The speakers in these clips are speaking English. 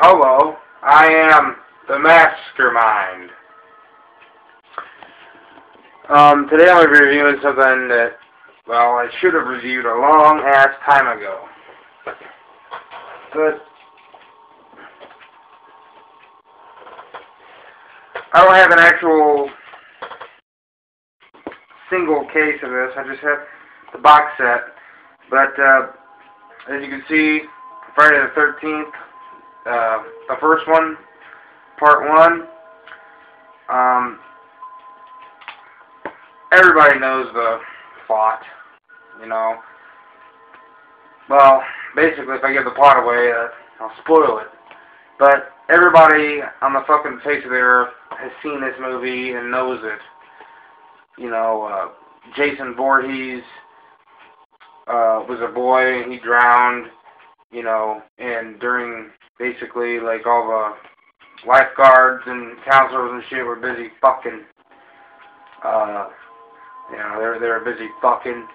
Hello, I am the Mastermind. Today I'm going to be reviewing something that, well, I should have reviewed a long-ass time ago. But I don't have an actual single case of this. I just have the box set. But as you can see, Friday the 13th, the first one, part 1, everybody knows the plot, you know. Well, basically, if I give the plot away, I'll spoil it. But everybody on the fucking face of the earth has seen this movie and knows it. You know, Jason Voorhees was a boy and he drowned, you know, and during basically like all the lifeguards and counselors and shit were busy fucking. You know, they were busy fucking,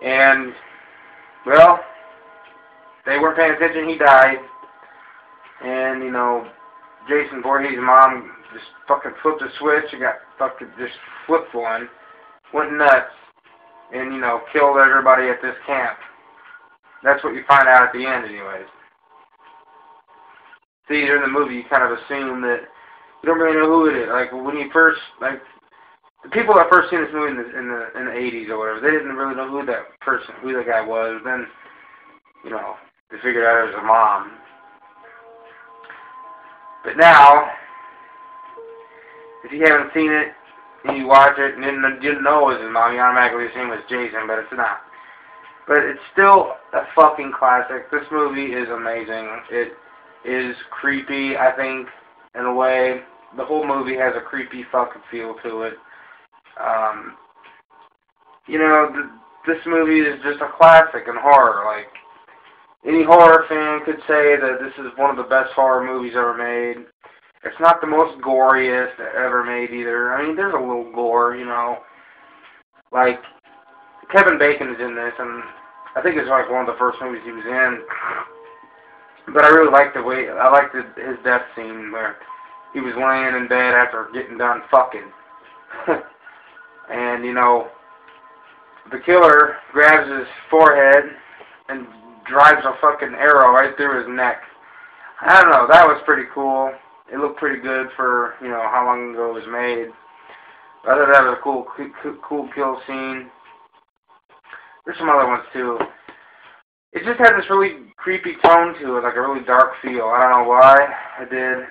and well, they weren't paying attention. He died, and you know, Jason Voorhees' mom just fucking flipped a switch and got fucking just flipped one, went nuts, and you know, killed everybody at this camp. That's what you find out at the end, anyways. See, during the movie, you kind of assume that you don't really know who it is. Like when you first, like the people that first seen this movie in the 80s or whatever, they didn't really know who that guy was. Then, you know, they figured out it was a mom. But now, if you haven't seen it and you watch it and didn't know it was his mom, you automatically assume it's Jason, but it's not. But it's still a fucking classic. This movie is amazing. It is creepy, I think, in a way. The whole movie has a creepy fucking feel to it. You know, this movie is just a classic in horror. Like, any horror fan could say that this is one of the best horror movies ever made. It's not the most goriest ever made either. I mean, there's a little gore, you know. Like, Kevin Bacon is in this, and I think it's like one of the first movies he was in. But I really liked his death scene where he was laying in bed after getting done fucking. And, you know, the killer grabs his forehead and drives a fucking arrow right through his neck. I don't know, that was pretty cool. It looked pretty good for, you know, how long ago it was made. I thought that was a cool kill scene. There's some other ones, too. It just had this really creepy tone to it, like a really dark feel. I don't know why it did.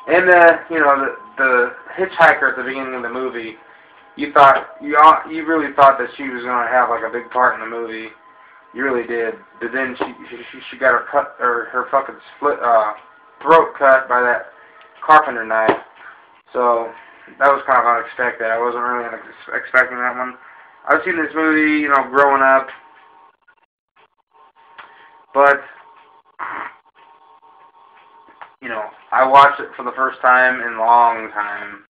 And you know, the hitchhiker at the beginning of the movie, you really thought that she was going to have like a big part in the movie. You really did. But then she got her fucking throat cut by that carpenter knife. So that was kind of unexpected. I wasn't really expecting that one. I've seen this movie, you know, growing up, but, you know, I watched it for the first time in a long time,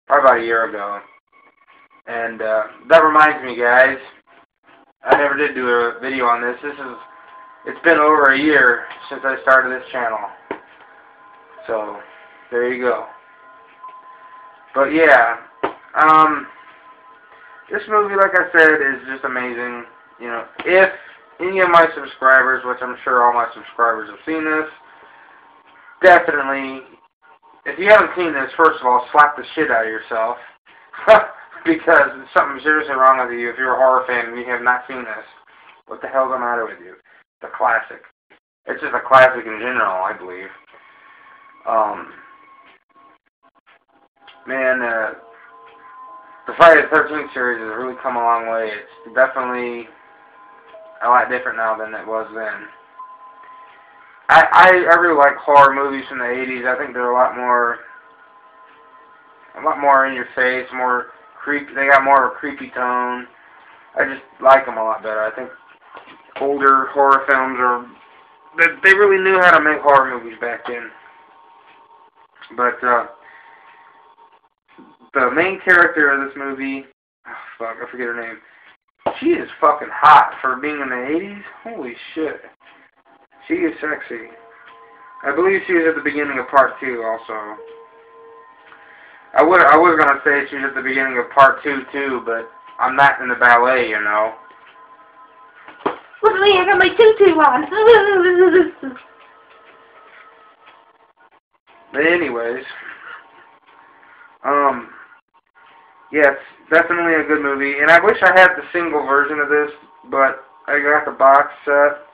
probably about a year ago, and that reminds me, guys, I never did do a video on this. It's been over a year since I started this channel, so there you go. But yeah, this movie, like I said, is just amazing. You know, if any of my subscribers, which I'm sure all my subscribers have seen this, definitely, if you haven't seen this, first of all, slap the shit out of yourself. Because there's something seriously wrong with you if you're a horror fan and you have not seen this. What the hell's the matter with you? It's a classic. It's just a classic in general, I believe. Man, the Friday the 13th series has really come a long way. It's definitely a lot different now than it was then. I really like horror movies from the 80s. I think they're a lot more in your face, more creepy. They got more of a creepy tone. I just like them a lot better. I think older horror films they really knew how to make horror movies back then. But the main character of this movie, oh fuck, I forget her name. She is fucking hot for being in the 80s. Holy shit. She is sexy. I believe she was at the beginning of part 2 also. I was gonna say she was at the beginning of part 2 too, but I'm not in the ballet, you know. Look at me, I got my tutu on. But anyways, yes, definitely a good movie. And I wish I had the single version of this, but I got the box set.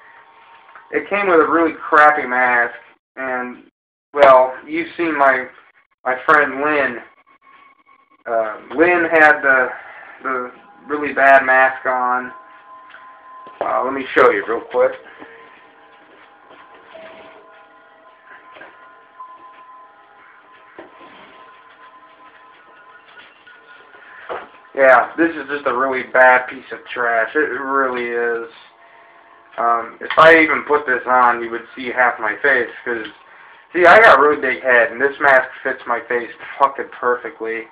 It came with a really crappy mask, and, well, you've seen my friend Lynn. Lynn had the really bad mask on. Let me show you real quick. Yeah, this is just a really bad piece of trash. It really is. If I even put this on, you would see half my face. Because, see, I got a really big head, and this mask fits my face fucking perfectly.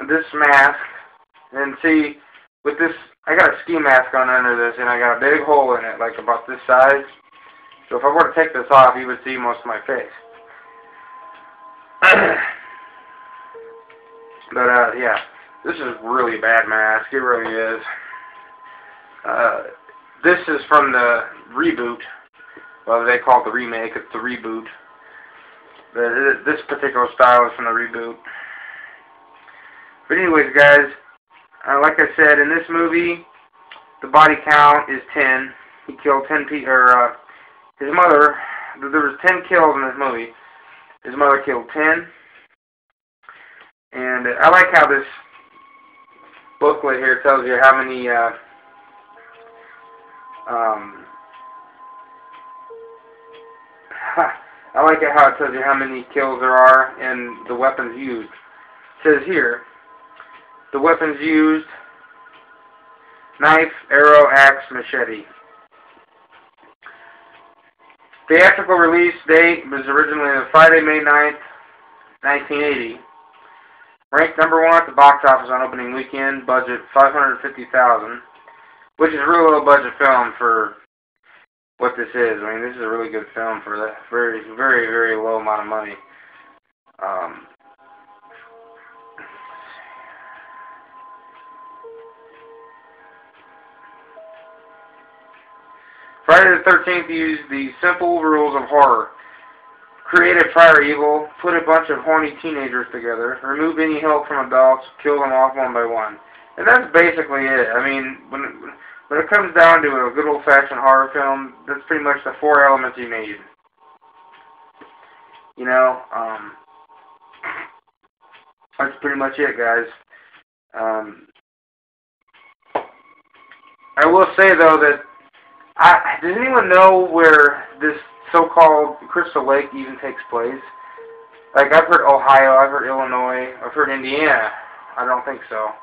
This mask, and see, with this, I got a ski mask on under this, and I got a big hole in it, like about this size. So if I were to take this off, you would see most of my face. But, yeah, this is a really bad mask. It really is. This is from the reboot. Well, they call it the remake. It's the reboot. This particular style is from the reboot. But anyways, guys, like I said, in this movie, the body count is 10. He killed 10 people, or his mother, there was 10 kills in this movie. His mother killed 10. And I like how this booklet here tells you how many, I like it how it tells you how many kills there are and the weapons used. It says here, the weapons used: knife, arrow, axe, machete. Theatrical release date was originally Friday, May 9th, 1980. Ranked #1 at the box office on opening weekend. Budget $550,000, which is a real low budget film for what this is. I mean, this is a really good film for that very, very, very low amount of money. Friday the 13th used the simple rules of horror. Create a prior evil, put a bunch of horny teenagers together, remove any help from adults, kill them off one by one. And that's basically it. I mean, when it comes down to a good old-fashioned horror film, that's pretty much the 4 elements you need. You know, that's pretty much it, guys. I will say, though, that does anyone know where this so-called Crystal Lake even takes place? Like, I've heard Ohio, I've heard Illinois, I've heard Indiana. I don't think so.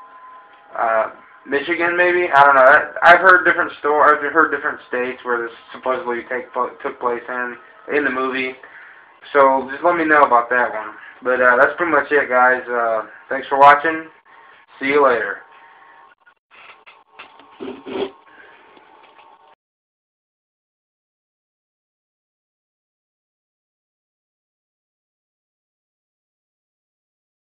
Michigan, maybe? I don't know. I've heard different I've heard different states where this supposedly took place in the movie. So just let me know about that one. But that's pretty much it, guys. Thanks for watching. See you later.